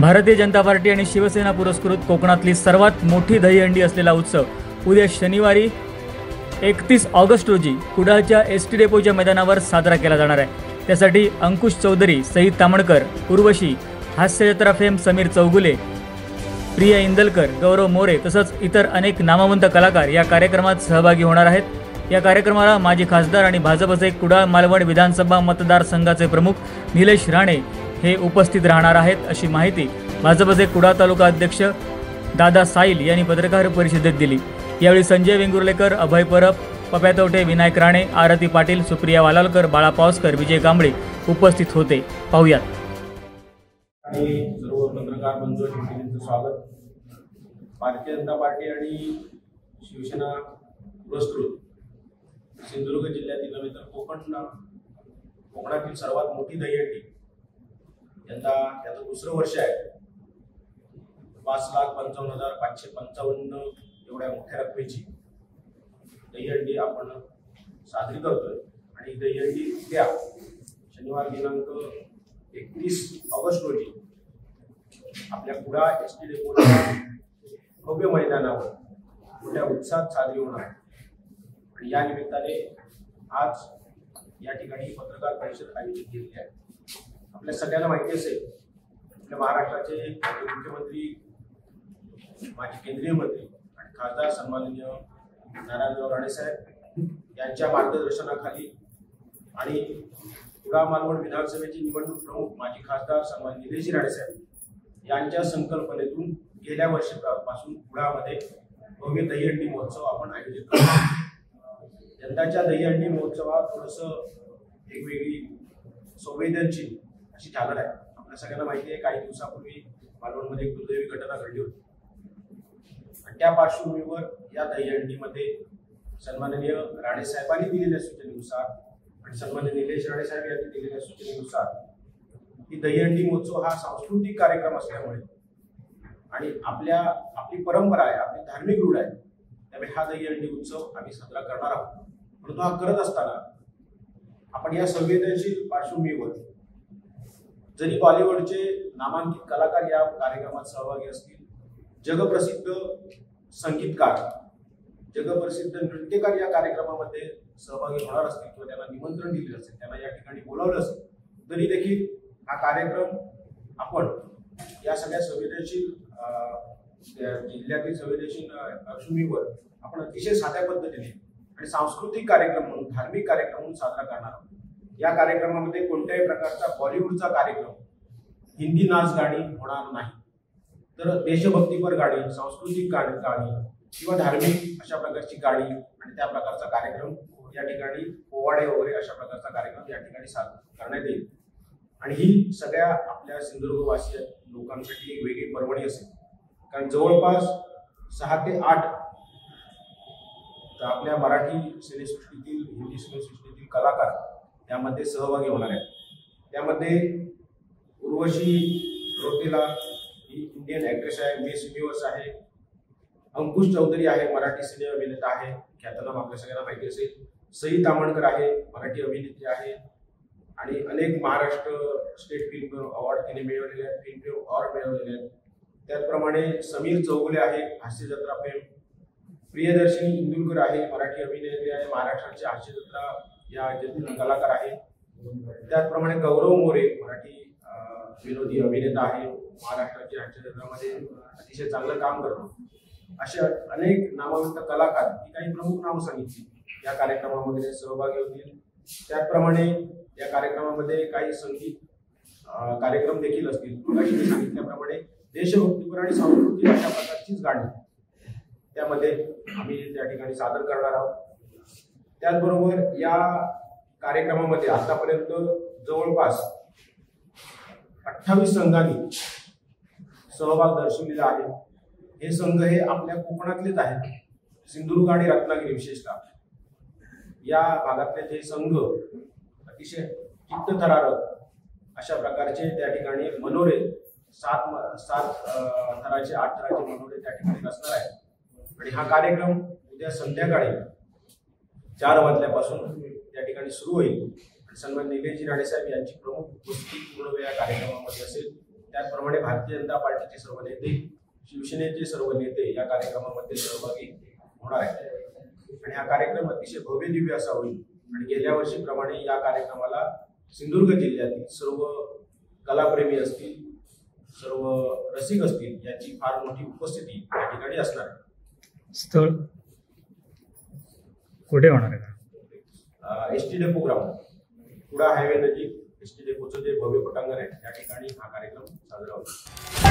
Bharatiya Janata party आणि शिवसेना पुरस्कृत कोकणातली सर्वात मोठी दहीहंडी असलेला उत्सव उद्या शनिवारी 31 ऑगस्ट रोजी कुडाळच्या एसटी डेपोच्या मैदानावर साजरा केला जाणार आहे। त्यासाठी अंकुश चौधरी, सईद तामणकर, उर्वशी, हास्यजत्रा फेम समीर चौगुले, प्रिया इंदलकर, गौरव मोरे तसंच इतर अनेक नामवंत कलाकार या कार्यक्रमात सहभागी होणार आहेत। या कार्यक्रमाला माजी खासदार आणि भाजपचे कुडाळ मालवण विधानसभा मतदारसंघाचे प्रमुख निलेश राणे हे उपस्थित राहणार आहेत, अशी माहिती भाजपचे कुडाळ तालुका अध्यक्ष दादा साईल यांनी पत्रकार परिषदेत दिली। यावेळी संजय वेंगुर्लेकर, अभय परब, पप्या तवटे, विनायक राणे, आरती पाटील, सुप्रिया वालालकर, बाळा पावसकर, विजय कांबळे उपस्थित होते। पाहूयात। आणि सर्व पत्रकार बंधूंचं स्वागत। भारतीय जनता पार्टी आणि शिवसेना पुरस्कृत सिंधुदुर्ग जिल्ह्यातील नव्हे तर कोकणातील सर्वात मोठी दहीहंडी यंदा याचं दुसरं वर्ष आहे। 5,55,555 एवढ्या मोठ्या रकमेची दहीहंडी आपण साजरी करतोय आणि दहीहंडी उद्या शनिवार दिनांक 31 ऑगस्ट रोजी आपल्या कुडाळ एसटी डेपोच्या भव्य मैदानावर मोठ्या उत्साहात साजरी होणार आहे। आणि या निमित्ताने आज या ठिकाणी पत्रकार परिषद आयोजित केली आहे। आपल्या सगळ्यांना माहिती असेल, आपल्या महाराष्ट्राचे मुख्यमंत्री, माजी केंद्रीय मंत्री आणि खासदार सन्माननीय नारायणराव राणे साहेब यांच्या मार्गदर्शनाखाली आणि कुडाळ मालवण विधानसभेचे निवडणूक प्रमुख माजी खासदार सन्माननीय निलेश राणे साहेब यांच्या संकल्पनेतून गेल्या वर्षापासून कुडाळमध्ये भव्य दहीहंडी महोत्सव आपण आयोजित करतो। यंदाच्या दहीहंडी महोत्सवात थोडंसं वेगवेगळी संवेदनशील अशी झालर आहे। आपल्या सगळ्यांना माहिती आहे, काही दिवसापूर्वी मालवणमध्ये एक दुर्दैवी घटना घडली होती आणि त्या पार्श्वभूमीवर या दहीहंडीमध्ये सन्माननीय राणे साहेबांनी दिलेल्या सूचनेनुसार आणि सन्माननीय निलेश राणे साहेब यांनी दिलेल्या सूचनेनुसार ही दहीहंडी महोत्सव हा सांस्कृतिक कार्यक्रम असल्यामुळे आणि आपली परंपरा आहे, आपली धार्मिक रूढ आहे, त्यामुळे हा दहीहंडी उत्सव आम्ही साजरा करणार आहोत। परंतु हा करत असताना आपण या संवेदनशील पार्श्वभूमीवर जरी बॉलिवूडचे नामांकित कलाकार या कार्यक्रमात सहभागी असतील, जगप्रसिद्ध संगीतकार, जगप्रसिद्ध नृत्यकार या कार्यक्रमामध्ये सहभागी होणार असतील किंवा त्यांना निमंत्रण दिले असेल, त्यांना या ठिकाणी बोलावलं असेल, तरी देखील हा कार्यक्रम आपण या सगळ्या संवेदनशील जिल्ह्यातील संवेदनशील पार्श्वभूमीवर आपण अतिशय साध्या पद्धतीने आणि सांस्कृतिक कार्यक्रम म्हणून, धार्मिक कार्यक्रम म्हणून साजरा करणार आहोत। या कार्यक्रमामध्ये कोणत्याही प्रकारचा बॉलिवूडचा कार्यक्रम, हिंदी नाच गाणी होणार नाही, तर देशभक्तीपर गाणी, सांस्कृतिक गाणी किंवा धार्मिक अशा प्रकारची गाणी आणि त्या प्रकारचा कार्यक्रम या ठिकाणी, पोवाडे वगैरे अशा प्रकारचा कार्यक्रम या ठिकाणी साजरा करण्यात येईल। आणि ही सगळ्या आपल्या सिंधुदुर्गवासी लोकांसाठी एक वेगळी पर्वणी असेल, कारण जवळपास 6 ते 8 आपल्या मराठी सिनेसृष्टीतील, हिंदी सिनेसृष्टीतील कलाकार यामध्ये सहभागी होणार आहेत। त्यामध्ये उर्वशी रोतेला ही इंडियन ॲक्ट्रेस आहे, मिस युनिव्हर्स आहे, अंकुश चौधरी आहे, मराठी सिने अभिनेता आहे, ख्यातनाम आपल्या सगळ्यांना माहिती असेल, सई तामणकर आहे, मराठी अभिनेत्री आहे आणि अनेक महाराष्ट्र स्टेट फिल्म अवॉर्ड तिने मिळवलेले आहेत, फिल्मफेअर अवॉर्ड मिळवलेले आहेत। त्याचप्रमाणे समीर चौगुले आहे, हास्यजत्रा फेम, प्रियदर्शनी इंदुलकर आहे, मराठी अभिनेत्री आहे, महाराष्ट्राचे हास्यजत्रा या राज्यातील कलाकार आहे। त्याचप्रमाणे गौरव मोरे मराठी विनोदी अभिनेता आहे, महाराष्ट्राच्या हास्यजत्रामध्ये अतिशय चांगलं काम करतो। अशा अनेक नामवंत कलाकार, ही काही प्रमुख नावं सांगितली, या कार्यक्रमामध्ये सहभागी होतील। त्याचप्रमाणे या कार्यक्रमामध्ये काही संगीत कार्यक्रम देखील असतील। मगाशी मी सांगितल्याप्रमाणे देशभक्तीपर आणि सांस्कृतिक अशा प्रकारचीच गाणी त्यामध्ये आम्ही त्या ठिकाणी सादर करणार आहोत। त्याचबरोबर या कार्यक्रमामध्ये आतापर्यंत जवळपास 28 संघांनी सहभाग दर्शवलेला आहे। हे संघ हे आपल्या कोकणातलेच आहेत, सिंधुदुर्ग आणि रत्नागिरी विशेषतः या भागातले हे संघ अतिशय चित्तथरारक अशा प्रकारचे त्या ठिकाणी मनोरे 7 थराचे 8 थराचे मनोरे त्या ठिकाणी असणार आहेत। आणि हा कार्यक्रम उद्या संध्याकाळी 4 वाजल्यापासून त्या ठिकाणी सुरू होईल। सन्माननीय निलेश राणे साहेब यांची प्रमुख उपस्थिती पूर्ण वेळ या कार्यक्रमामध्ये असेल। त्याचप्रमाणे भारतीय जनता पार्टीचे सर्व नेते, शिवसेनेचे सर्व नेते या कार्यक्रमामध्ये सहभागी होणार आहेत आणि हा कार्यक्रम अतिशय भव्य दिव्य असा होईल। आणि गेल्या वर्षीप्रमाणे या कार्यक्रमाला सिंधुदुर्ग जिल्ह्यातील सर्व कलाप्रेमी असतील, सर्व रसिक असतील याची फार मोठी उपस्थिती या ठिकाणी असणार आहे। स्थळ कुठे होणार आहे? एसटी डेपो ग्राउंड, कुडा हायवे नजीक एसटी डेपोचं जे भव्य पटांगण आहे त्या ठिकाणी हा कार्यक्रम साजरा होईल।